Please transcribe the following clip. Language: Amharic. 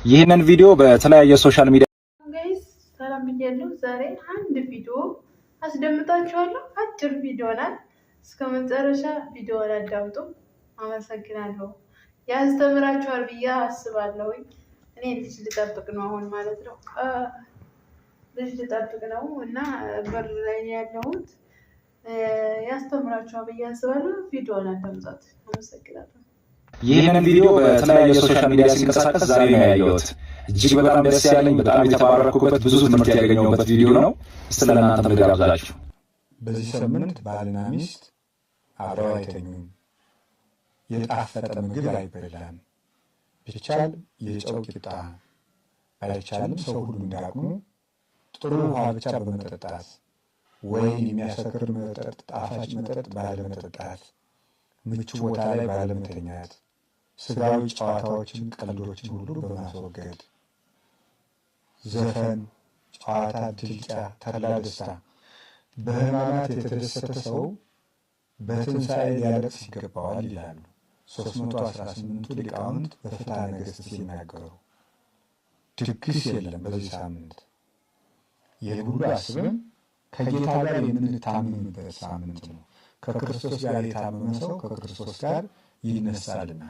ይህንን ቪዲዮ በተለያየ ሶሻል ሚዲያ ጋይስ ሰላም ብያለሁ። ዛሬ አንድ ቪዲዮ አስደምጣችኋለሁ። አጭር ቪዲዮ ናት። እስከ መጨረሻ ቪዲዮውን አዳምጡ። አመሰግናለሁ። ያስተምራችኋል ብዬ አስባለሁ። እኔ ልጅ ልጠብቅ ነው አሁን ማለት ነው። ልጅ ልጠብቅ ነው እና በር ላይ ያለሁት ያስተምራችኋል ብዬ አስባለሁ። ቪዲዮውን አዳምጣት። አመሰግናለሁ። ይህንን ቪዲዮ በተለያየ ሶሻል ሚዲያ ሲንቀሳቀስ ዛሬ ነው ያየሁት። እጅግ በጣም ደስ ያለኝ በጣም የተባረኩበት ብዙ ትምህርት ያገኘሁበት ቪዲዮ ነው። ስለናንተ ልጋብዛችሁ። በዚህ ሳምንት ባልና ሚስት አብረው አይተኙም። የጣፈጠ ምግብ አይበላም። ቢቻል የጨው ቂጣ ባይቻልም ሰው ሁሉ እንዳቅሙ ጥሩ ውሃ ብቻ በመጠጣት ወይም የሚያሰክር መጠጥ፣ ጣፋጭ መጠጥ ባለመጠጣት፣ ምቹ ቦታ ላይ ባለመተኛት፣ ስጋዊ ጨዋታዎችን፣ ቀልዶችን ሁሉ በማስወገድ ዘፈን፣ ጨዋታ፣ ድልጫ፣ ተድላ ደስታ። በሕማማት የተደሰተ ሰው በትንሣኤ ሊያለቅስ ይገባዋል ይላሉ 318ቱ ሊቃውንት በፍትሐ ነገሥት ሲናገሩ። ድግስ የለም በዚህ ሳምንት። ይህን ሁሉ አስበን ከጌታ ጋር የምንታመምበት ሳምንት ነው። ከክርስቶስ ጋር የታመመ ሰው ከክርስቶስ ጋር ይነሳልና